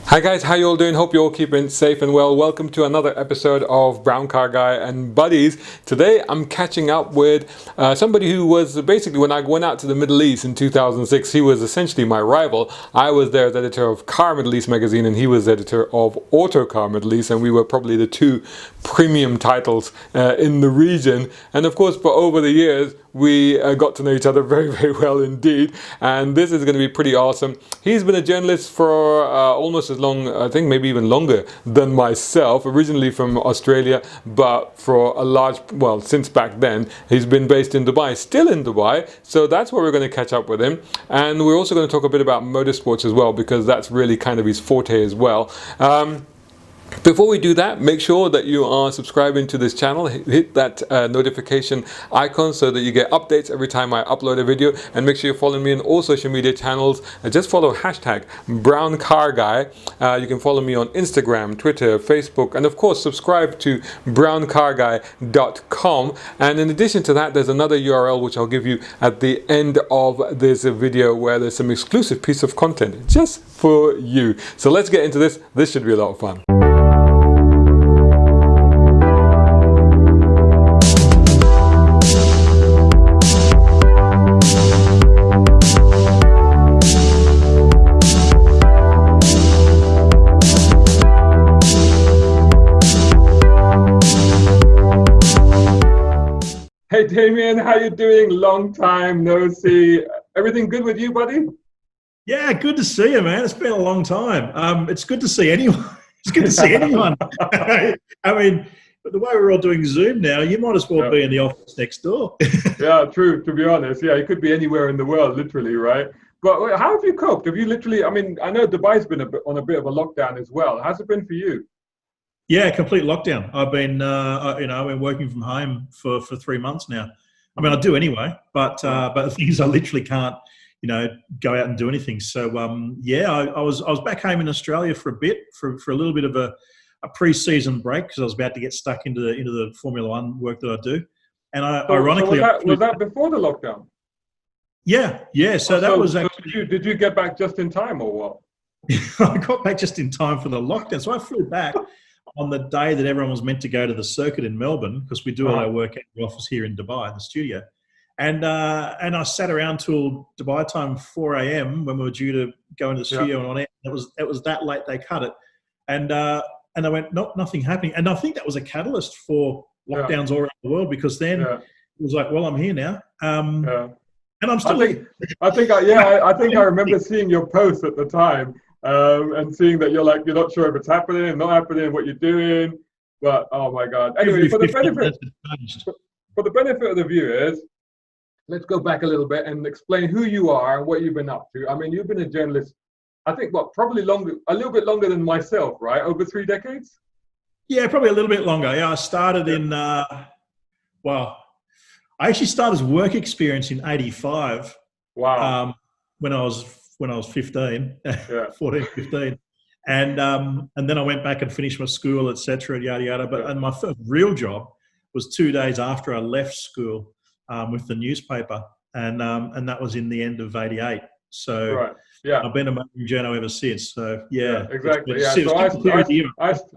Hi guys, how you all doing? Hope you're all keeping safe and well. Welcome to another episode of Brown Car Guy and Buddies. Today I'm catching up with somebody who was basically, when I went out to the Middle East in 2006, he was essentially my rival. I was there as editor of Car Middle East magazine and he was editor of Autocar Middle East, and we were probably the two premium titles in the region. And of course, for over the years, we got to know each other very, very well indeed. And this is going to be pretty awesome. He's been a journalist for almost as long, I think maybe even longer than myself, originally from Australia, but for a large, well, since back then, he's been based in Dubai, still in Dubai. So that's where we're going to catch up with him. And we're also going to talk a bit about motorsports as well, because that's really kind of his forte as well. Before we do that, make sure that you are subscribing to this channel. Hit that notification icon so that you get updates every time I upload a video, and make sure you're following me on all social media channels. Just follow hashtag Brown Car Guy. You can follow me on Instagram, Twitter, Facebook, and of course subscribe to browncarguy.com. And in addition to that, there's another URL which I'll give you at the end of this video, where there's some exclusive piece of content just for you. So let's get into this. This should be a lot of fun. Hey Damien, how you doing? Long time no see. Everything good with you, buddy? Yeah, good to see you, man. It's been a long time. It's good to see anyone. It's good to see anyone. I mean, but the way we're all doing Zoom now, you might as well be in the office next door. Yeah, true. To be honest, yeah, you could be anywhere in the world, literally, right? But how have you coped? Have you literally? I mean, I know Dubai's been on a bit of a lockdown as well. How's it been for you? Yeah, complete lockdown. I've been, I've been working from home for 3 months now. I mean, I do anyway, but the thing is, I literally can't, go out and do anything. So I was back home in Australia for a bit, for a little bit of a pre-season break, because I was about to get stuck into the Formula One work that I do. And ironically, was that before the lockdown? Yeah. So that was actually. So did you get back just in time, or what? I got back just in time for the lockdown. So I flew back on the day that everyone was meant to go to the circuit in Melbourne, because we do all our work at the office here in Dubai, in the studio. And I sat around till Dubai time, 4 a.m. when we were due to go into the studio and on air. It was that late they cut it. And I went, nothing happening. And I think that was a catalyst for lockdowns all around the world, because then it was like, well, I'm here now. And I'm still I think I remember seeing your post at the time. And seeing that you're not sure if it's happening, not happening, what you're doing, but oh my God. Anyway, for the benefit of the viewers, let's go back a little bit and explain who you are and what you've been up to. I mean, you've been a journalist, I think, probably a little bit longer than myself, right? Over 3 decades? Yeah, probably a little bit longer. Yeah, I started in, I actually started as work experience in 85. Wow. When I was 15, 14, 15. And then I went back and finished my school, etc., yada, yada. And my first real job was 2 days after I left school with the newspaper. And that was in the end of 88. So I've been a motoring journo ever since. So, exactly. So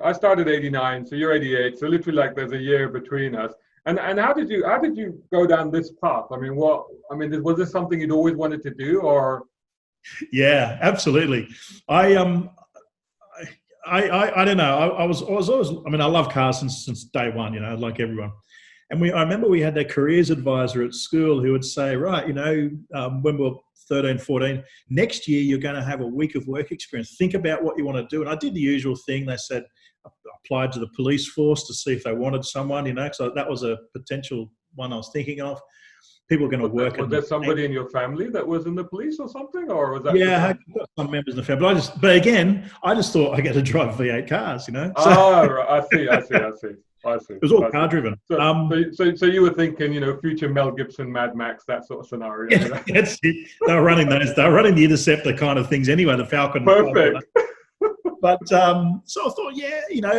I started 89, so you're 88. So literally there's a year between us. And how did you go down this path? I mean, was this something you'd always wanted to do, or? Yeah, absolutely. I don't know. I was always. I mean, I love cars since day one. Like everyone. And I remember we had that careers advisor at school who would say, right, when we were 13, 14, next year you're going to have a week of work experience. Think about what you want to do. And I did the usual thing. They said, I applied to the police force to see if they wanted someone. So that was a potential one I was thinking of. People are going to work. Was there somebody in your family that was in the police or something, or was that? Yeah, I've got some members in the family. But again, I just thought I get to drive V8 cars, So, right. I see. It was all car driven. So you were thinking, future Mel Gibson, Mad Max, that sort of scenario. Yeah, that's it. They were running those. They were running the Interceptor kind of things anyway. The Falcon. Perfect. But so I thought,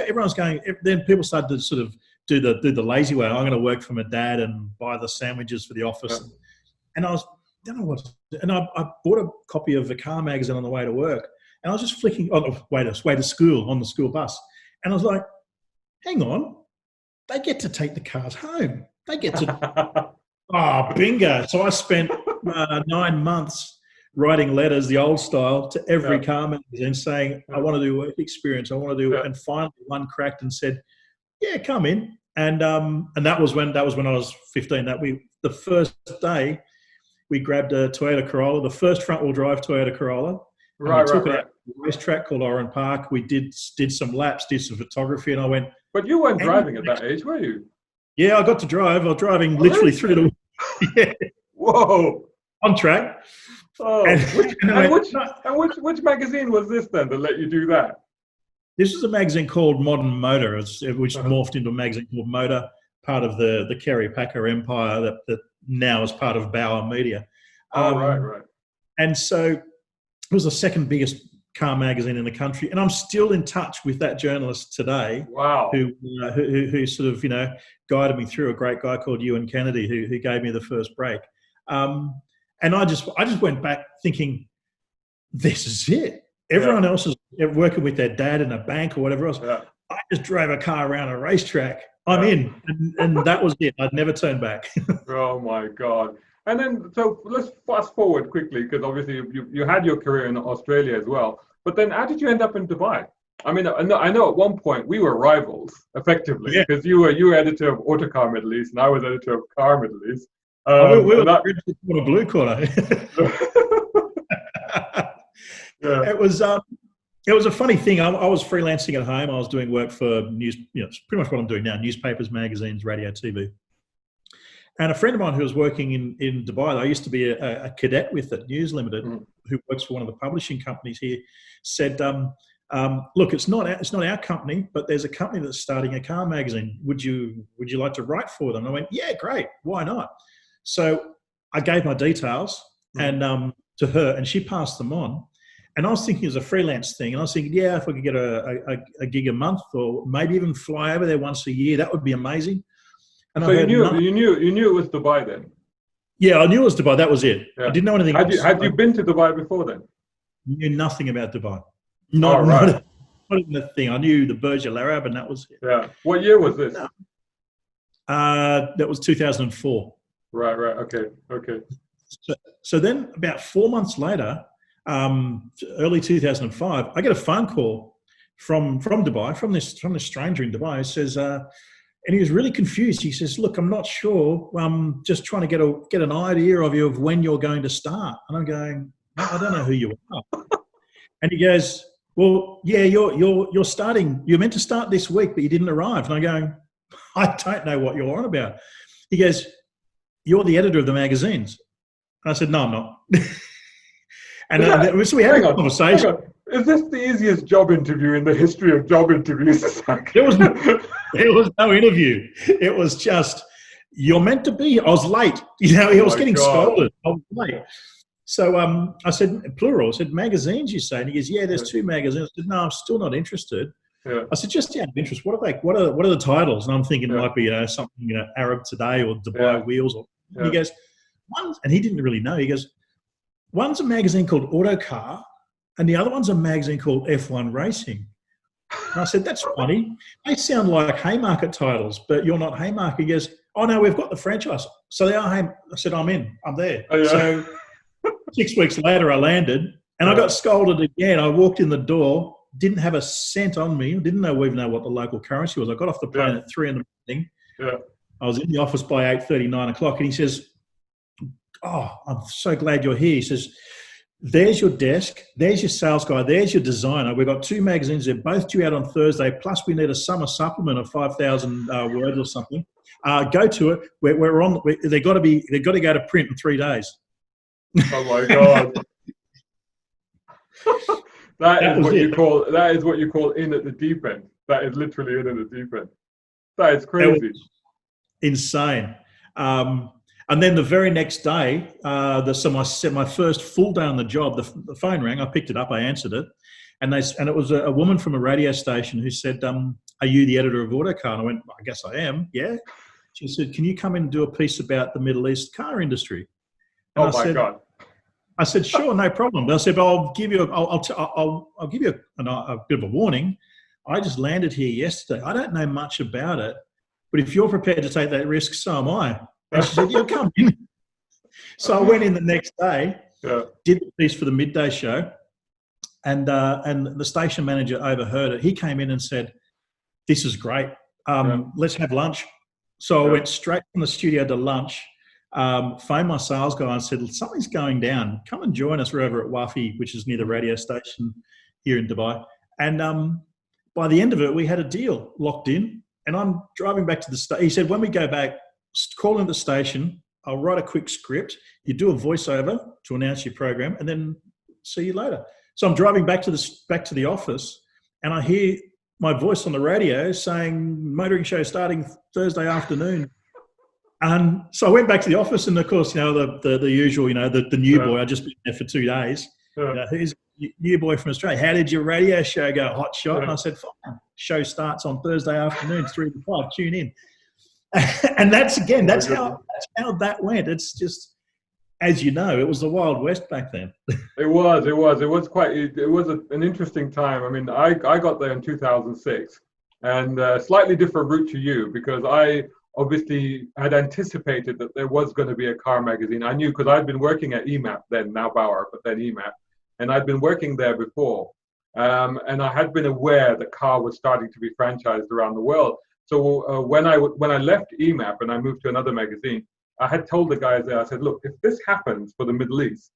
everyone's going. Then people started to sort of do the lazy way. I'm going to work for my dad and buy the sandwiches for the office. And I was, don't know what, and I bought a copy of the car magazine on the way to work. And I was just flicking on the way to school on the school bus. And I was like, hang on, they get to take the cars home. They get to, bingo. So I spent 9 months writing letters, the old style, to every car magazine saying, I want to do work experience. I want to do it. And finally one cracked and said, yeah, come in. And that was when I was 15. The first day we grabbed a Toyota Corolla, the first front wheel drive Toyota Corolla. Right. It to a racetrack called Oran Park. We did some laps, did some photography, and I went. But you weren't driving at that age, were you? Yeah, I got to drive. I was driving literally through the. Yeah. Whoa. On track. Oh. Which magazine was this then that let you do that? This is a magazine called Modern Motor, which morphed into a magazine called Motor, part of the Kerry Packer empire that now is part of Bauer Media. Right. And so it was the second biggest car magazine in the country, and I'm still in touch with that journalist today. Wow. Who sort of guided me through, a great guy called Ewan Kennedy who gave me the first break. And I just went back thinking, this is it. Everyone else is working with their dad in a bank or whatever else. Yeah. I just drove a car around a racetrack. I'm in, and that was it. I'd never turn back. Oh my God. And then, so let's fast forward quickly, because obviously you had your career in Australia as well. But then how did you end up in Dubai? I mean, I know at one point we were rivals, effectively, because you were editor of Autocar Middle East and I was editor of Car Middle East. We were the blue corner. It was a funny thing. I was freelancing at home. I was doing work for news, it's pretty much what I'm doing now: newspapers, magazines, radio, TV. And a friend of mine who was working in Dubai, I used to be a cadet with at News Limited, who works for one of the publishing companies here, said, "Look, it's not our company, but there's a company that's starting a car magazine. Would you like to write for them?" I went, "Yeah, great. Why not?" So I gave my details and to her, and she passed them on. And I was thinking it was a freelance thing, and I was thinking, yeah, if I could get a gig a month, or maybe even fly over there once a year, that would be amazing. And so you knew it was Dubai then? Yeah, I knew it was Dubai. That was it. Yeah. I didn't know anything else. Had you been to Dubai before then? Knew nothing about Dubai. Not even a thing. I knew the Burj Al Arab, and that was it. Yeah. What year was this? That was 2004. Right. Okay. So then about 4 months later, early 2005, I get a phone call from Dubai, from this stranger in Dubai, who says, and he was really confused. He says, "Look, I'm not sure. I'm just trying to get an idea of you of when you're going to start." And I'm going, "I don't know who you are." And he goes, "Well, yeah, you're starting. You're meant to start this week, but you didn't arrive." And I'm going, "I don't know what you're on about." He goes, "You're the editor of the magazines." And I said, "No, I'm not." And so we had a conversation. Is this the easiest job interview in the history of job interviews? There was no interview. It was just, you're meant to be. I was late. I was getting scolded. I was late. So I said, plural. I said, "Magazines, you say?" And he goes, "Yeah, there's 2 magazines." I said, "No, I'm still not interested." Yeah. I said, "Just out of interest, what are the titles?" And I'm thinking it might be something Arab Today or Dubai Wheels. And he goes, and he didn't really know. He goes, "One's a magazine called Autocar, and the other one's a magazine called F1 Racing." And I said, "That's funny. They sound like Haymarket titles, but you're not Haymarket." He goes, "Oh, no, we've got the franchise." So they are I said, "I'm in. I'm there." Oh, yeah. So 6 weeks later, I landed, and I got scolded again. I walked in the door, didn't have a cent on me, didn't even know what the local currency was. I got off the plane at 3 a.m. Yeah. I was in the office by 8:30, 9 o'clock, and he says, "Oh, I'm so glad you're here." He says, "There's your desk, there's your sales guy, there's your designer. We've got 2 magazines. They're both due out on Thursday, plus we need a summer supplement of 5,000 words or something. Go to it. We're on. They've got to go to print in 3 days." Oh my God. That is what you call in at the deep end. That is literally in at the deep end. That is crazy. Insane. And then the very next day, my first full day on the job, the phone rang. I picked it up. I answered it, and it was a woman from a radio station who said, "Are you the editor of Autocar?" And I went, "I guess I am." Yeah. She said, "Can you come in and do a piece about the Middle East car industry?" And God. I said, sure, no problem. But I said, but I'll give you, I'll give you a bit of a warning. I just landed here yesterday. I don't know much about it, but if you're prepared to take that risk, so am I. And she said, yeah, come in. So I went in the next day, did the piece for the midday show, and the station manager overheard it. He came in and said, this is great. Let's have lunch. So I went straight from the studio to lunch, phoned my sales guy and said, something's going down. Come and join us. We're over at Wafi, which is near the radio station here in Dubai. And by the end of it, we had a deal locked in. And I'm driving back to the station. He said, when we go back, call in the station. I'll write a quick script. You do a voiceover to announce your program, and then see you later. So I'm driving back to the office, and I hear my voice on the radio saying motoring show starting Thursday afternoon. And so I went back to the office, and of course, the usual, the new boy. I'd just been there for 2 days. Who's new boy from Australia? How did your radio show go? Hot shot. And I said, fine. Show starts on Thursday afternoon, 3 to 5. Tune in. And that's how that went. It's just, as you know, it was the Wild West back then. It was an interesting time. I mean, I got there in 2006, and slightly different route to you, because I obviously had anticipated that there was going to be a car magazine. I knew, because I'd been working at EMAP then, now Bauer, but then EMAP, and I'd been working there before, and I had been aware that car was starting to be franchised around the world. So when I left EMAP and I moved to another magazine, I had told the guys there, I said, look, if this happens for the Middle East,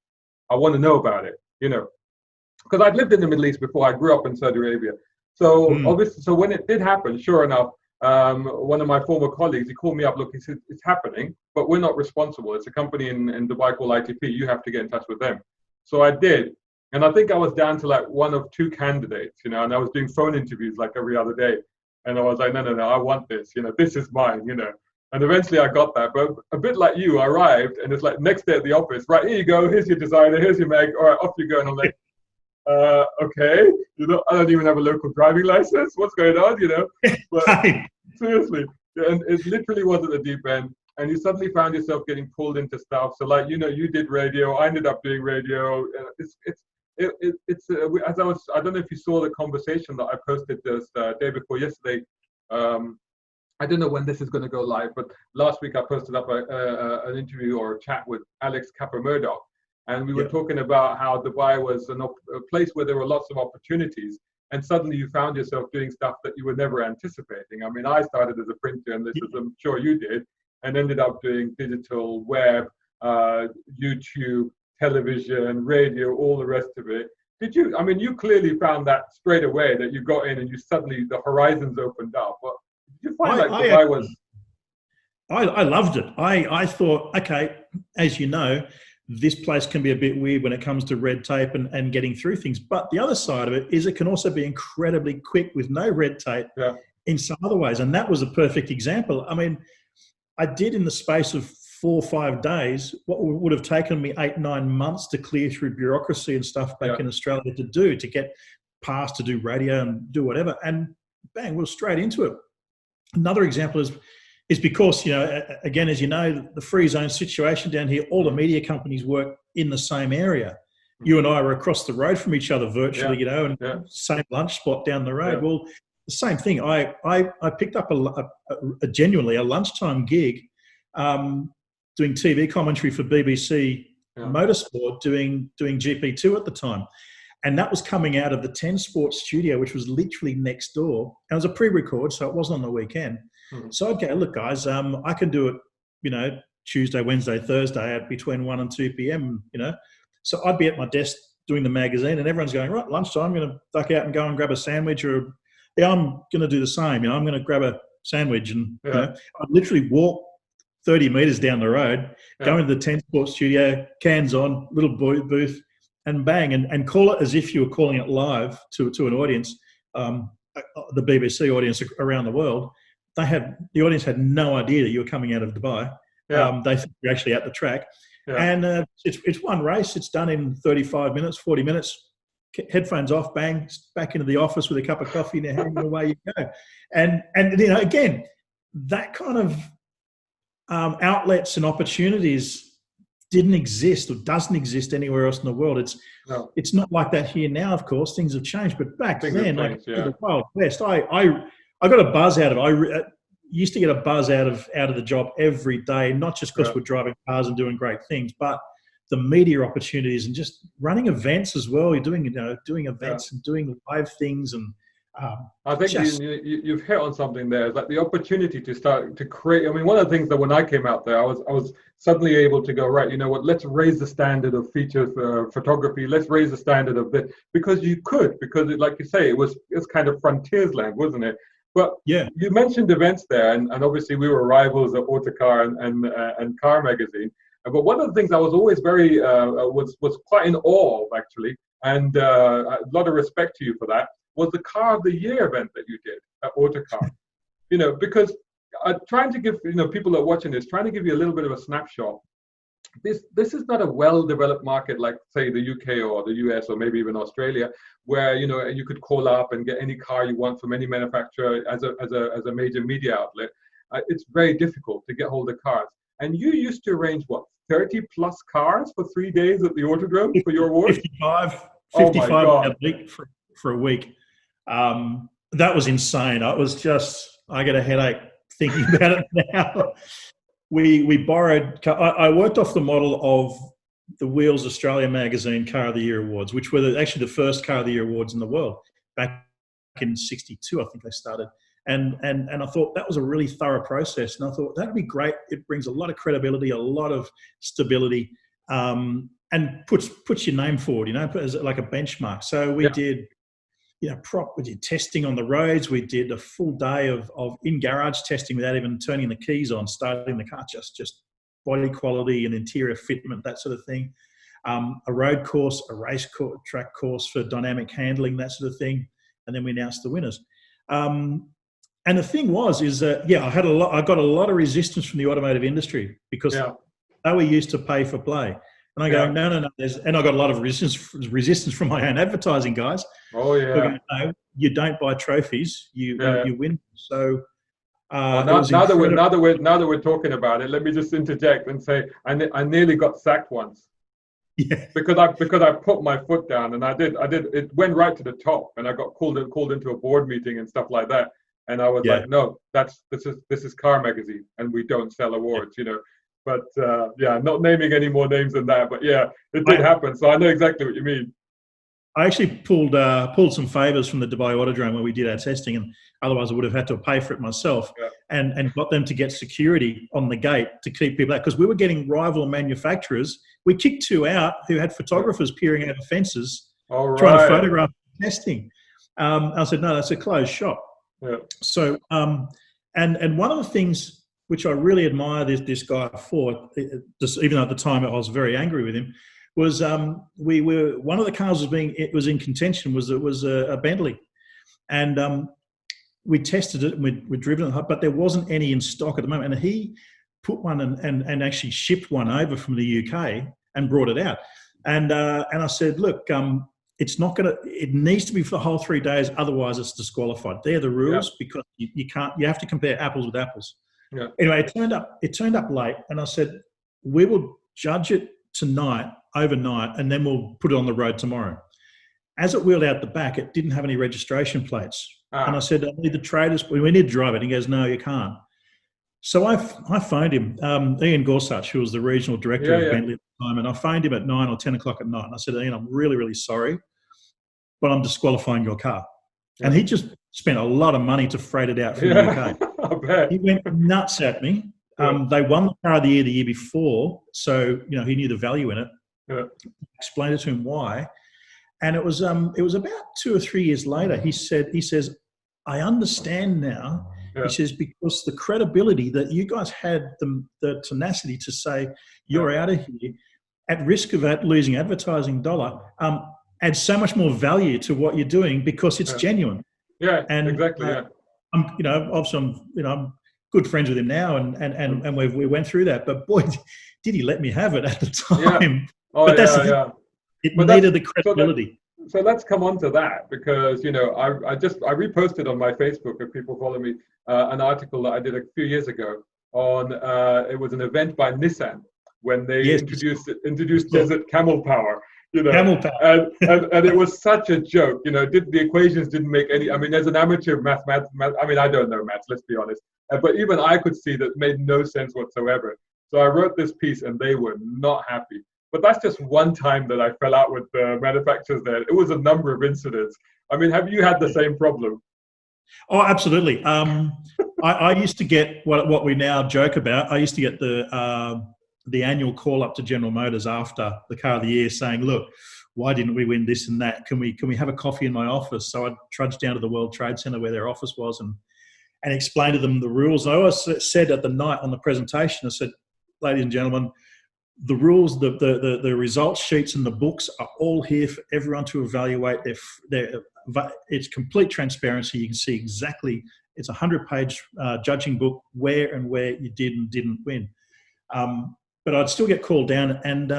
I want to know about it, because I'd lived in the Middle East before. I grew up in Saudi Arabia. So obviously, so when it did happen, sure enough, one of my former colleagues, he called me up, look, he said, it's happening, but we're not responsible. It's a company in Dubai called ITP. You have to get in touch with them. So I did. And I think I was down to like 1 of 2 candidates, and I was doing phone interviews like every other day. And I was like, no, I want this, this is mine, And eventually I got that. But a bit like you, I arrived, and it's like next day at the office, right, here you go, here's your designer, here's your mag, all right, off you go. And I'm like, okay, I don't even have a local driving license. What's going on, But seriously, and it literally was at the deep end. And you suddenly found yourself getting pulled into stuff. So like, you did radio, I ended up doing radio. I don't know if you saw the conversation that I posted this day before yesterday. I don't know when this is going to go live, but last week I posted up an interview or a chat with Alex Kappa-Murdoch, and we were talking about how Dubai was a place where there were lots of opportunities, and suddenly you found yourself doing stuff that you were never anticipating. I mean, I started as a print journalist, as I'm sure you did, and ended up doing digital, web, YouTube, television, radio, all the rest of it. Did you? I mean, you clearly found that straight away, that you got in and you suddenly the horizons opened up. But did you find Dubai was? I loved it. I thought, okay, as you know, this place can be a bit weird when it comes to red tape and getting through things. But the other side of it is it can also be incredibly quick with no red tape in some other ways. And that was a perfect example. I mean, I did in the space of 4 or 5 days what would have taken me 8-9 months to clear through bureaucracy and stuff back in Australia to get past, to do radio and do whatever. And bang, we're straight into it. Another example is because, again, as you know, the free zone situation down here, all the media companies work in the same area. You and I were across the road from each other virtually, and same lunch spot down the road. Well, the same thing. I picked up a genuinely a lunchtime gig doing TV commentary for BBC Motorsport, doing GP2 at the time. And that was coming out of the 10 Sports studio, which was literally next door. And it was a pre-record, so it wasn't on the weekend. So I'd go, look, guys, I can do it, Tuesday, Wednesday, Thursday at between 1 and 2 p.m., So I'd be at my desk doing the magazine, and everyone's going, right, lunchtime, I'm going to duck out and go and grab a sandwich, or I'm going to do the same. I'm going to grab a sandwich, and I'd literally walk 30 metres down the road, go into the 10 Sports studio, cans on, little booth, and bang, and call it as if you were calling it live to an audience, the BBC audience around the world. The audience had no idea that you were coming out of Dubai. They think you're actually at the track. And it's one race. It's done in 35 minutes, 40 minutes. Headphones off, bang, back into the office with a cup of coffee in your hand, and away you go. And again, that kind of outlets and opportunities didn't exist or doesn't exist anywhere else in the world. No, It's not like that here now. Of course, things have changed, but back things have then, like changed. Yeah, the Wild West, I got a buzz out of it. Used to get a buzz out of the job every day, not just because yeah, we're driving cars and doing great things, but the media opportunities and just running events as well. You're doing yeah. events and doing live things and I think just you've hit on something there. It's like the opportunity to start to create. I mean, one of the things that when I came out there, I was suddenly able to go, right. You know what? Let's raise the standard of feature photography. Let's raise the standard of this because you could, because like you say, it's kind of frontier's land, wasn't it? But yeah. you mentioned events there, and obviously we were rivals at Autocar and Car Magazine. But one of the things I was always very was quite in awe of, actually, and a lot of respect to you for that, was the Car of the Year event that you did at Autocar. You know, because trying to give people that are watching this, trying to give you a little bit of a snapshot. This is not a well-developed market like, say, the UK or the US or maybe even Australia, where you could call up and get any car you want from any manufacturer as a major media outlet. It's very difficult to get hold of cars. And you used to arrange what, 30 plus cars for 3 days at the Autodrome for your award? 55 Oh my God. a week for a week. That was insane. I get a headache thinking about it now. We borrowed. I worked off the model of the Wheels Australia magazine Car of the Year awards, which were actually the first Car of the Year awards in the world back in '62. I think they started, and I thought that was a really thorough process. And I thought that'd be great. It brings a lot of credibility, a lot of stability, and puts your name forward. As like a benchmark. So we did. We did testing on the roads. We did a full day of in-garage testing without even turning the keys on, starting the car, just body quality and interior fitment, that sort of thing. A road course, a race track course for dynamic handling, that sort of thing. And then we announced the winners. And the thing is that, I got a lot of resistance from the automotive industry because they were used to pay for play. And I go, no. And I got a lot of resistance from my own advertising guys. Oh yeah. Going, no, you don't buy trophies. You win. So now that we're talking about it, let me just interject and say I nearly got sacked once. Yeah. Because I put my foot down and I did it went right to the top and I got called into a board meeting and stuff like that. And I was like, no, this is Car Magazine and we don't sell awards, But not naming any more names than that. But yeah, it did happen. So I know exactly what you mean. I actually pulled some favors from the Dubai Autodrome where we did our testing, and otherwise I would have had to pay for it myself. And got them to get security on the gate to keep people out because we were getting rival manufacturers. We kicked 2 out who had photographers peering over fences trying to photograph testing. I said, no, that's a closed shop. Yeah. So and one of the things which I really admire this guy for, even though at the time I was very angry with him, was one of the cars was in contention was a Bentley, and we tested it and we'd driven it, but there wasn't any in stock at the moment, and he put one and actually shipped one over from the UK and brought it out, and I said, look, it needs to be for the whole 3 days, otherwise it's disqualified. They're the rules because you have to compare apples with apples. Yeah. Anyway, it turned up late, and I said, we will judge it tonight, overnight, and then we'll put it on the road tomorrow. As it wheeled out the back, it didn't have any registration plates. And I said, I need the traders. We need to drive it. And he goes, no, you can't. So I phoned him, Ian Gorsuch, who was the regional director of Bentley at the time, and I phoned him at 9 or 10 o'clock at night. And I said, Ian, I'm really, really sorry, but I'm disqualifying your car. Yeah. And he just spent a lot of money to freight it out from the UK. I bet. He went nuts at me. They won the Car of the Year before, so he knew the value in it. Yeah. Explained it to him why, and it was about 2 or 3 years later. He says, I understand now. Yeah. He says, because the credibility that you guys had, the tenacity to say you're out of here at risk of losing advertising dollar, adds so much more value to what you're doing because it's genuine. Yeah, and exactly. I'm good friends with him now, and we went through that. But boy, did he let me have it at the time. Yeah. Oh, but that's it needed the credibility. So let's come on to that because I reposted on my Facebook, if people follow me, an article that I did a few years ago on it was an event by Nissan when they Yes. introduced desert camel power. Camel power. and it was such a joke. The equations didn't make any. I mean, as an amateur I mean, I don't know maths. Let's be honest. But even I could see that it made no sense whatsoever. So I wrote this piece, and they were not happy. But that's just one time that I fell out with the manufacturers there. It was a number of incidents. I mean, have you had the same problem? Oh, absolutely. I used to get what we now joke about. I used to get the annual call up to General Motors after the car of the year saying, look, why didn't we win this and that? Can we have a coffee in my office? So I'd trudge down to the World Trade Center where their office was and explain to them the rules. And I always said at the night on the presentation, I said, ladies and gentlemen, the rules, the results sheets and the books are all here for everyone to evaluate. It's complete transparency. You can see exactly, it's a 100-page judging book where you did and didn't win. But I'd still get called down, and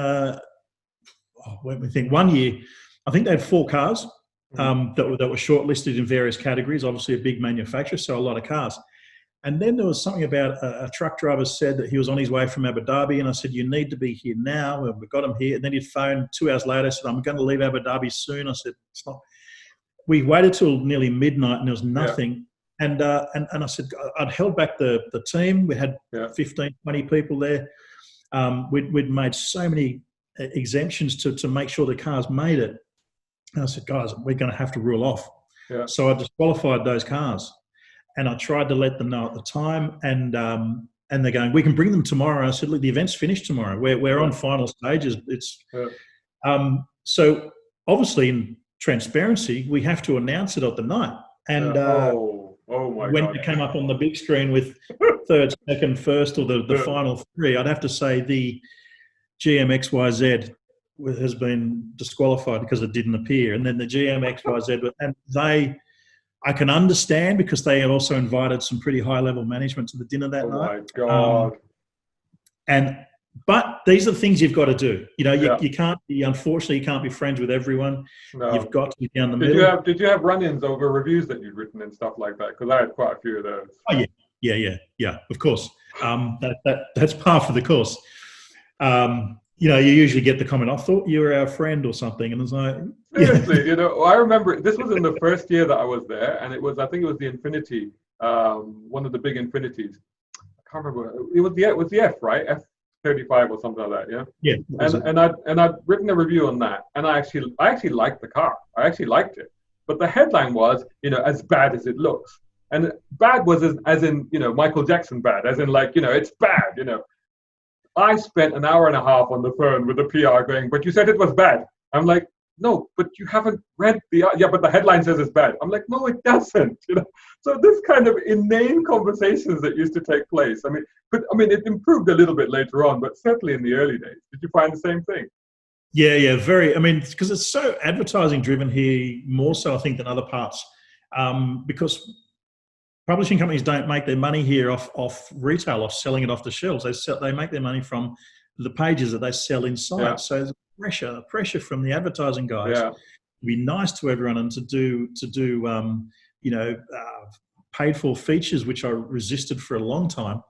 let me think. One year, I think they had 4 cars that were shortlisted in various categories. Obviously, a big manufacturer, so a lot of cars. And then there was something about a truck driver said that he was on his way from Abu Dhabi, and I said, "You need to be here now." And we got him here, and then he'd phoned 2 hours later. Said, "I'm going to leave Abu Dhabi soon." I said, "It's not." We waited till nearly midnight, and there was nothing. Yeah. And I said, I'd held back the team. We had 15, 20 people there. We'd made so many exemptions to make sure the cars made it. And I said, guys, we're going to have to rule off. Yeah. So I disqualified those cars. And I tried to let them know at the time. And they're going, we can bring them tomorrow. I said, look, the event's finished tomorrow. We're on final stages. So obviously in transparency, we have to announce it at the night. And oh my when God. it came up on the big screen with third, second, first, or the final 3, I'd have to say the GMXYZ has been disqualified because it didn't appear. And then the GMXYZ, and I can understand because they also invited some pretty high-level management to the dinner that night. Oh my God. But these are the things you've got to do. You can't be, unfortunately, you can't be friends with everyone. No. You've got to be down the middle. Did you have run-ins over reviews that you'd written and stuff like that? Because I had quite a few of those. Oh, yeah, of course. That's par for the course. You usually get the comment, I thought you were our friend or something. And it's like... Seriously, I remember, this was in the first year that I was there, and I think it was the Infinity, one of the big Infinities. I can't remember. It was the F, right? F35 or something like that, yeah. Yeah. And I'd written a review on that, and I actually liked the car. I actually liked it, but the headline was, as bad as it looks, and bad was as in Michael Jackson bad, as in it's bad. I spent an hour and a half on the phone with the PR going, but you said it was bad. I'm like, no, but you haven't read but the headline says it's bad. I'm like, no, it doesn't. So this kind of inane conversations that used to take place. It improved a little bit later on, but certainly in the early days. Did you find the same thing? Yeah, very. Because it's so advertising driven here, more so I think than other parts, because publishing companies don't make their money here off retail, off selling it off the shelves. They make their money from the pages that they sell inside. Yeah. So there's pressure from the advertising guys to be nice to everyone and to do paid for features, which I resisted for a long time.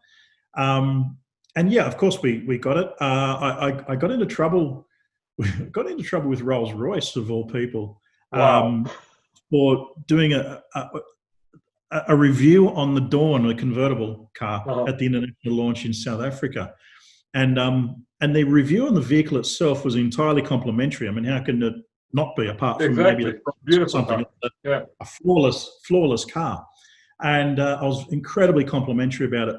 And yeah, of course we got it. I got into trouble. Got into trouble with Rolls-Royce of all people. Wow. For doing a review on the Dawn, a convertible car, at the international launch in South Africa. And the review on the vehicle itself was entirely complimentary. How can it not be, apart from maybe the beautiful something, a flawless car? And I was incredibly complimentary about it.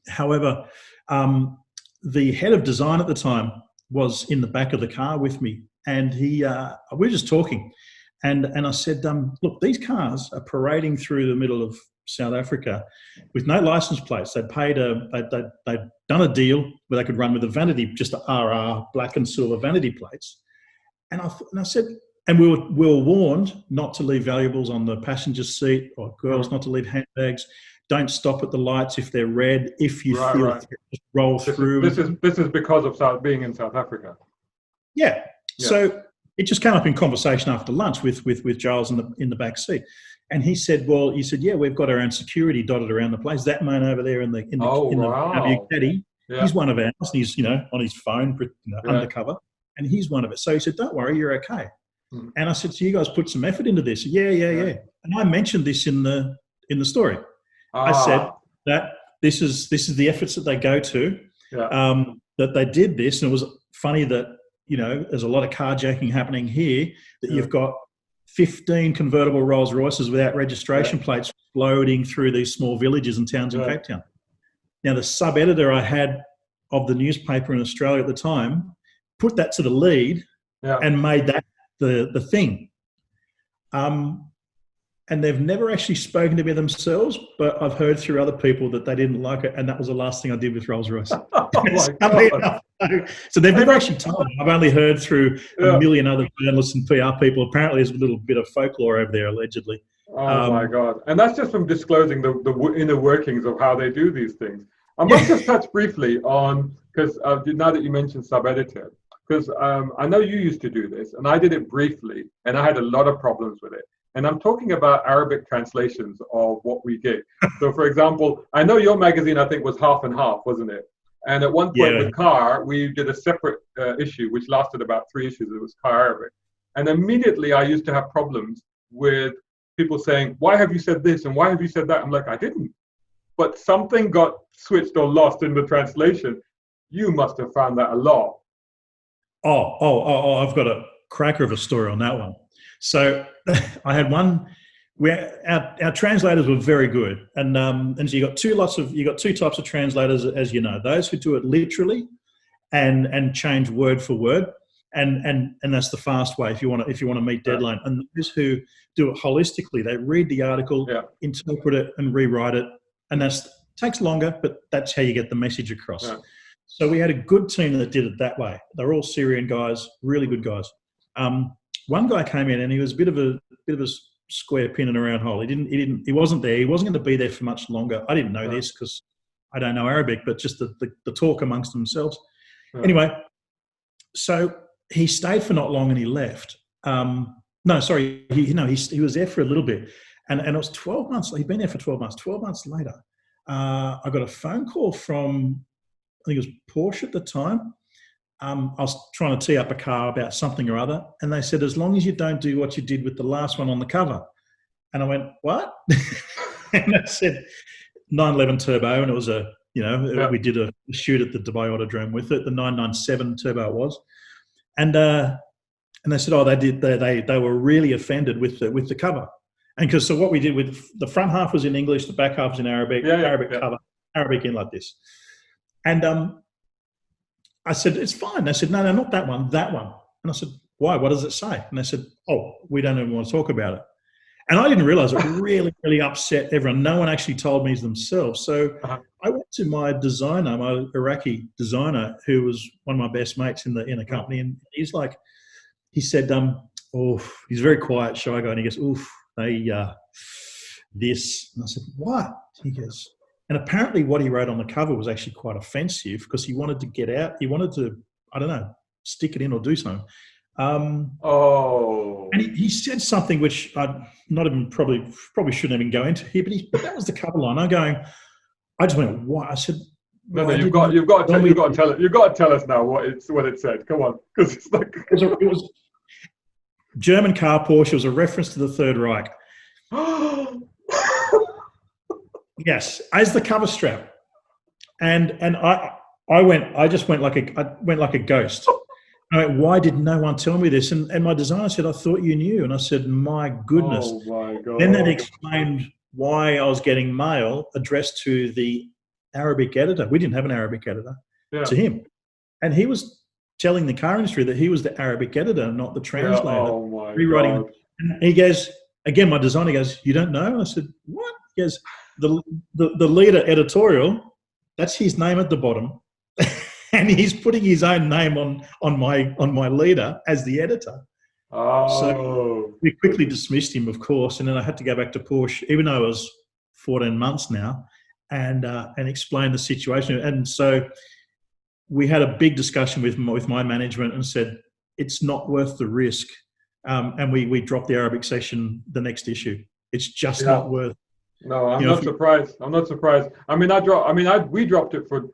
However, the head of design at the time was in the back of the car with me, and we were just talking. And I said, look, these cars are parading through the middle of South Africa with no license plates. They'd done a deal where they could run with a vanity, just a RR, black and silver vanity plates. And I said, and we were warned not to leave valuables on the passenger seat, or girls not to leave handbags. Don't stop at the lights if they're red. If you feel it, just roll through. This is because of being in South Africa. Yeah. So it just came up in conversation after lunch with Giles in the back seat, and he said, yeah, we've got our own security dotted around the place. That man over there in the caddy, Yeah. He's one of ours. And he's, on his phone, undercover. And he's one of it. So he said, don't worry, you're okay. Mm. And I said, so you guys put some effort into this? Yeah. And I mentioned this in the story. I said that this is the efforts that they go to, that they did this. And it was funny that, there's a lot of carjacking happening here, that you've got 15 convertible Rolls Royces without registration plates floating through these small villages and towns in Cape Town. Now, the sub-editor I had of the newspaper in Australia at the time put that to the lead and made that the thing. And they've never actually spoken to me themselves, but I've heard through other people that they didn't like it, and that was the last thing I did with Rolls-Royce. So they've never actually told me. I've only heard through a million other journalists and PR people. Apparently there's a little bit of folklore over there, allegedly. Oh my God. And that's just from disclosing the inner workings of how they do these things. I must just touch briefly on, because now that you mentioned sub-editor, because I know you used to do this, and I did it briefly, and I had a lot of problems with it. And I'm talking about Arabic translations of what we get. So, for example, I know your magazine, I think, was half and half, wasn't it? And at one point with Car, we did a separate issue, which lasted about 3 issues. It was Car Arabic. And immediately I used to have problems with people saying, why have you said this? And why have you said that? I'm like, I didn't. But something got switched or lost in the translation. You must have found that a lot. I've got a cracker of a story on that one. So I had one where our translators were very good, and so you got two types of translators, as you know, those who do it literally and change word for word, and that's the fast way if you want to meet deadline, and those who do it holistically. They read the article, interpret it, and rewrite it, and that takes longer, but that's how you get the message across. Yeah. So we had a good team that did it that way. They're all Syrian guys, really good guys. One guy came in and he was a bit of a square pin in a round hole. He wasn't there. He wasn't going to be there for much longer. I didn't know this because I don't know Arabic, but just the talk amongst themselves. Yeah. Anyway, so he stayed for not long and he left. He was there for a little bit, and it was 12 months. He'd been there for 12 months. 12 months later, I got a phone call from, I think it was Porsche at the time. I was trying to tee up a car about something or other, and they said, as long as you don't do what you did with the last one on the cover. And I went, what? And I said 911 turbo, and it was we did a shoot at the Dubai Autodrome with it, the 997 turbo it was. And they said, they were really offended with the cover. And so what we did with the front half was in English, the back half was in Arabic, cover, Arabic in like this. And I said, it's fine. They said, no, not that one, that one. And I said, why? What does it say? And they said, we don't even want to talk about it. And I didn't realize it really, really upset everyone. No one actually told me themselves. So I went to my designer, my Iraqi designer, who was one of my best mates in the company. And he said, he's a very quiet, shy guy. And he goes, this. And I said, what? He goes, and apparently what he wrote on the cover was actually quite offensive because he wanted to get out. He wanted to, I don't know, stick it in or do something. And he said something which I'd not even probably shouldn't even go into here, but that was the cover line. I just went, what? I said, no, you've got to tell us now what it said. Come on, because it's like it was German car Porsche. It was a reference to the Third Reich. Yes, as the cover strap, and I just went like a ghost. I went, why did no one tell me this? And my designer said, I thought you knew. And I said, my goodness. Oh my God. Then that explained why I was getting mail addressed to the Arabic editor. We didn't have an Arabic editor to him, and he was telling the car industry that he was the Arabic editor, not the translator. Oh my rewriting. God. And he goes, again, my designer goes, you don't know? And I said, what? He goes, the leader editorial, that's his name at the bottom, and he's putting his own name on my leader as the editor. So we quickly dismissed him, of course, and then I had to go back to Porsche, even though it was 14 months now, and explain the situation. And so we had a big discussion with my management and said it's not worth the risk, and we dropped the Arabic section the next issue. It's just not worth. No, I'm not surprised. I mean, we dropped it for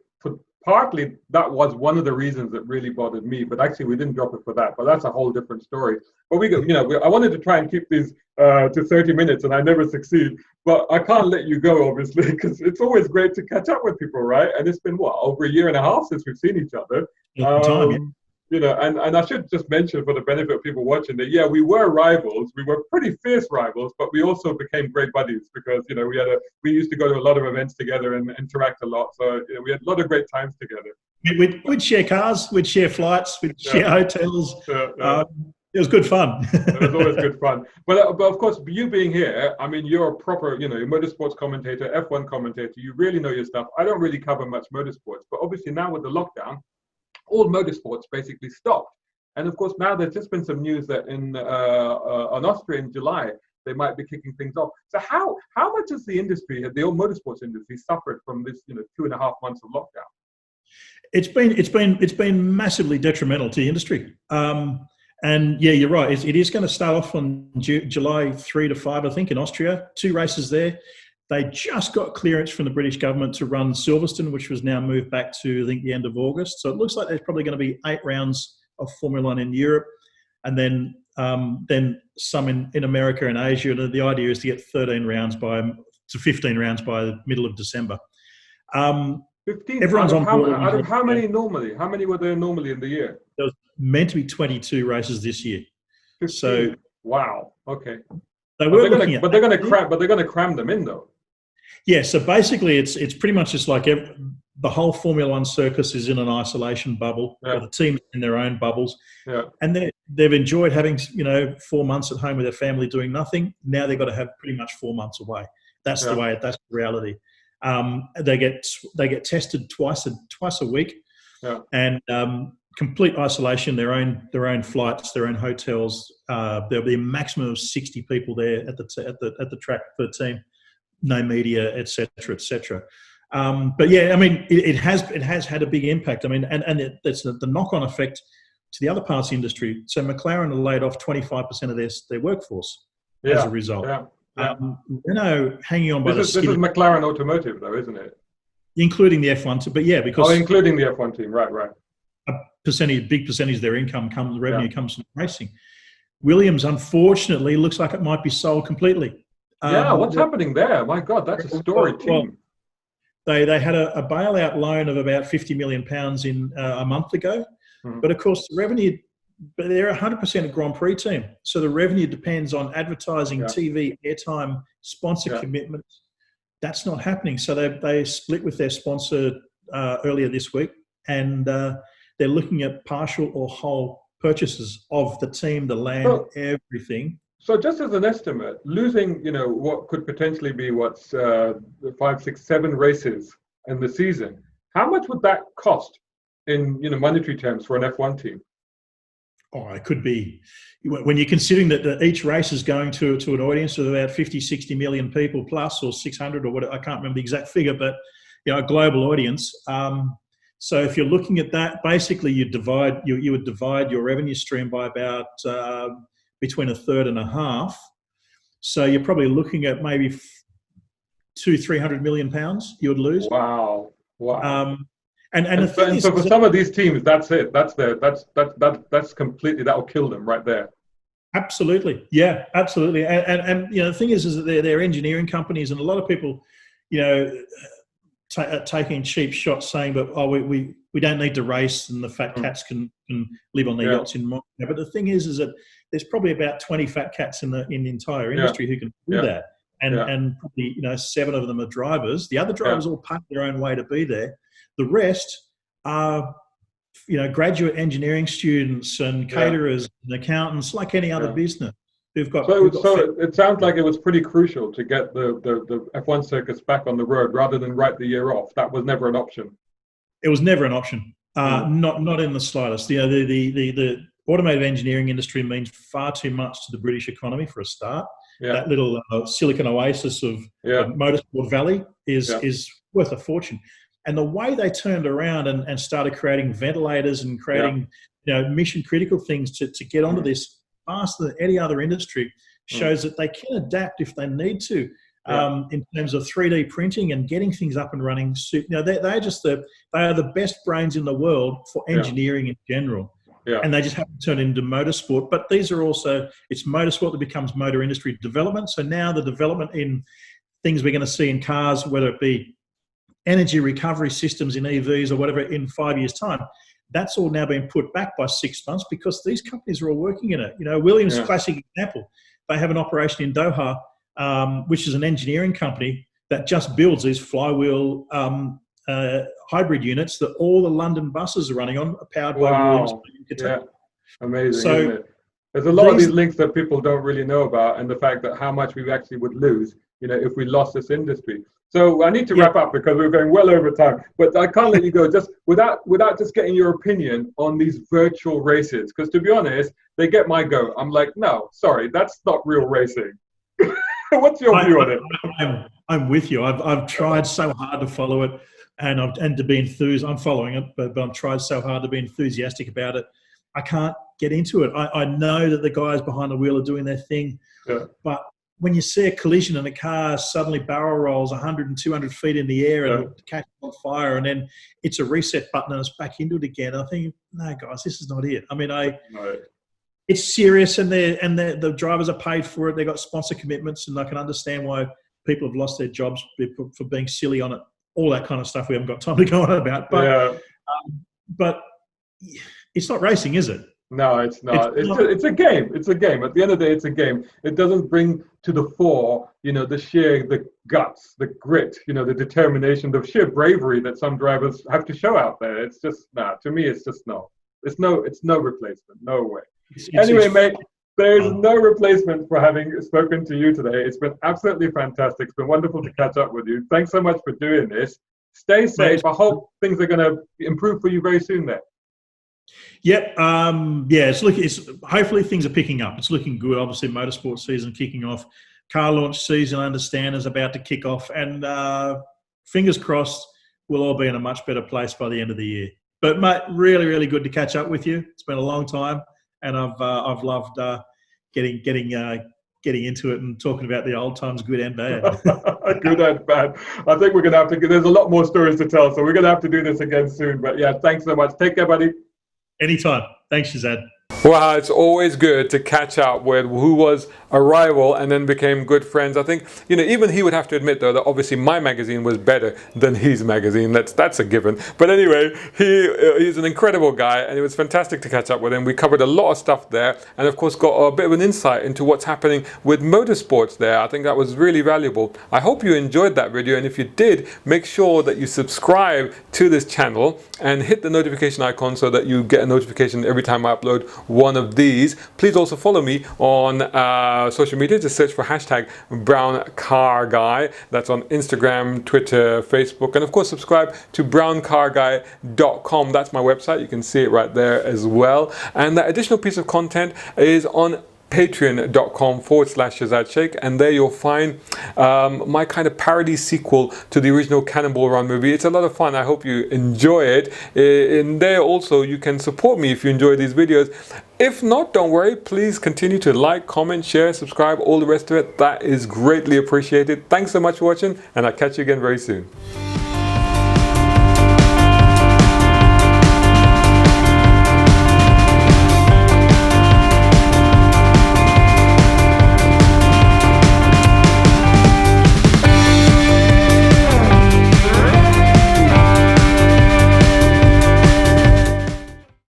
partly that was one of the reasons that really bothered me. But actually, we didn't drop it for that. But that's a whole different story. But we got, I wanted to try and keep these to 30 minutes, and I never succeed. But I can't let you go, obviously, because it's always great to catch up with people, right? And it's been over a year and a half since we've seen each other. Time, yeah. And I should just mention for the benefit of people watching that, yeah, we were rivals. We were pretty fierce rivals, but we also became great buddies because, we used to go to a lot of events together and interact a lot. So we had a lot of great times together. We'd share cars, we'd share flights, we'd share hotels. It was good fun. It was always good fun. But of course, you being here, I mean, you're a proper, you're motorsports commentator, F1 commentator. You really know your stuff. I don't really cover much motorsports, but obviously now with the lockdown, all motorsports basically stopped. And of course, now there's just been some news that on Austria in July, they might be kicking things off. So how much has the industry, the old motorsports industry, suffered from this 2.5 months of lockdown? It's been massively detrimental to the industry. And yeah, you're right. It is going to start off on July 3 to 5, I think, in Austria. 2 races there. They just got clearance from the British government to run Silverstone, which was now moved back to, I think, the end of August. So it looks like there's probably going to be 8 rounds of Formula One in Europe, and then some in America and Asia. And the idea is to get 15 rounds by the middle of December. 15. Everyone's on board. Out of how many normally? How many were there normally in the year? There was meant to be 22 races this year. 15. So wow. Okay. They're going to cram them in though. Yeah. So basically, it's pretty much just like the whole Formula One circus is in an isolation bubble. Yeah. The teams in their own bubbles. Yeah. And they've enjoyed having 4 months at home with their family doing nothing. Now they've got to have pretty much 4 months away. That's the way. That's the reality. They get tested twice a week, and complete isolation. Their own flights, their own hotels. There'll be a maximum of 60 people there at the track per team. No media, etc., etc. But yeah, I mean, it has had a big impact. I mean, and it's the knock-on effect to the other parts of the industry. So McLaren have laid off 25% of their workforce as a result. Yeah. Renault hanging on by the skin. This is McLaren Automotive, though, isn't it? Including the F1 team, but yeah, because including the F1 team, right. A big percentage of their income revenue comes from racing. Williams, unfortunately, looks like it might be sold completely. What's happening there? My God, that's a story team. They had a bailout loan of about £50 million in a month ago, but of course the revenue. But they're 100% a Grand Prix team, so the revenue depends on advertising, TV, airtime, sponsor commitments. That's not happening. So they split with their sponsor earlier this week, and they're looking at partial or whole purchases of the team, the land, everything. So just as an estimate, losing what could potentially be 5, 6, 7 races in the season, how much would that cost in monetary terms for an F1 team? Oh, it could be, when you're considering that each race is going to an audience of about 50, 60 million people plus, or 600 or whatever, I can't remember the exact figure, but a global audience. So if you're looking at that, basically you would divide your revenue stream by about between a third and a half. So you're probably looking at maybe £200-300 million you would lose. Wow. And so for some of these teams, that's it. That's completely, that will kill them right there. Absolutely, yeah, absolutely. And the thing is that they're engineering companies, and a lot of people, taking cheap shots, saying, "But we don't need to race, and the fat cats can live on their yachts in Monaco." But the thing is that there's probably about 20 fat cats in the entire industry who can do that, and probably 7 of them are drivers. The other drivers all pay their own way to be there. The rest are, graduate engineering students and caterers and accountants, like any other business, who've got. So it sounds like it was pretty crucial to get the F1 circus back on the road rather than write the year off. That was never an option. It was never an option. Not in the slightest. The automotive engineering industry means far too much to the British economy for a start. That little Silicon oasis of Motorsport Valley is worth a fortune. And the way they turned around and started creating ventilators and creating mission critical things to get onto this faster than any other industry shows that they can adapt if they need to. in terms of 3D printing and getting things up and running. They are the best brains in the world for engineering in general. Yeah. And they just haven't turned into motorsport. But these are also, it's motorsport that becomes motor industry development. So now the development in things we're going to see in cars, whether it be energy recovery systems in EVs or whatever in 5 years' time, that's all now been put back by 6 months because these companies are all working in it. Williams, classic example, they have an operation in Doha, which is an engineering company that just builds these flywheel hybrid units that all the London buses are running on, powered by Williams. Yeah, amazing, isn't it? There's a lot of these links that people don't really know about, and the fact that how much we actually would lose, if we lost this industry. So I need to wrap up because we're going well over time, but I can't let you go just without just getting your opinion on these virtual races, because to be honest, they get my goat. I'm like, no, sorry, that's not real racing. What's your view on it? I'm with you. I've tried so hard to follow it and to be enthused. I'm following it, but I've tried so hard to be enthusiastic about it. I can't get into it. I know that the guys behind the wheel are doing their thing, but when you see a collision and a car suddenly barrel rolls 100 and 200 feet in the air and catches on fire, and then it's a reset button and it's back into it again, I think, no, guys, this is not it. I mean, it's serious, and the drivers are paid for it. They've got sponsor commitments, and I can understand why people have lost their jobs for being silly on it. All that kind of stuff we haven't got time to go on about. But it's not racing, is it? No, it's not. It's a game. It's a game. At the end of the day, it's a game. It doesn't bring to the fore, the guts, the grit, the determination, the sheer bravery that some drivers have to show out there. It's just, to me, it's just no. It's no replacement. No way. Anyway, mate, there's no replacement for having spoken to you today. It's been absolutely fantastic. It's been wonderful to catch up with you. Thanks so much for doing this. Stay safe. I hope things are going to improve for you very soon there. Yep. It's hopefully things are picking up. It's looking good. Obviously, motorsport season kicking off. Car launch season, I understand, is about to kick off. And fingers crossed, we'll all be in a much better place by the end of the year. But, mate, really, really good to catch up with you. It's been a long time, and I've loved getting into it and talking about the old times, good and bad. Good and bad. I think we're going to have to. There's a lot more stories to tell, so we're going to have to do this again soon. But yeah, thanks so much. Take care, buddy. Anytime. Thanks, Shazad. Wow, it's always good to catch up with who was a rival and then became good friends. I think, even he would have to admit, though, that obviously my magazine was better than his magazine. That's a given. But anyway, he's an incredible guy, and it was fantastic to catch up with him. We covered a lot of stuff there, and of course got a bit of an insight into what's happening with motorsports there. I think that was really valuable. I hope you enjoyed that video, and if you did, make sure that you subscribe to this channel and hit the notification icon so that you get a notification every time I upload one of these. Please also follow me on social media. Just search for #BrownCarGuy. That's on Instagram, Twitter, Facebook, and of course subscribe to browncarguy.com. That's my website. You can see it right there as well. And that additional piece of content is on patreon.com/Shazad Sheikh, and there you'll find my kind of parody sequel to the original Cannonball Run movie. It's a lot of fun. I hope you enjoy it. In there also you can support me if you enjoy these videos. If not, don't worry. Please continue to like, comment, share, subscribe, all the rest of it. That is greatly appreciated. Thanks so much for watching, and I'll catch you again very soon.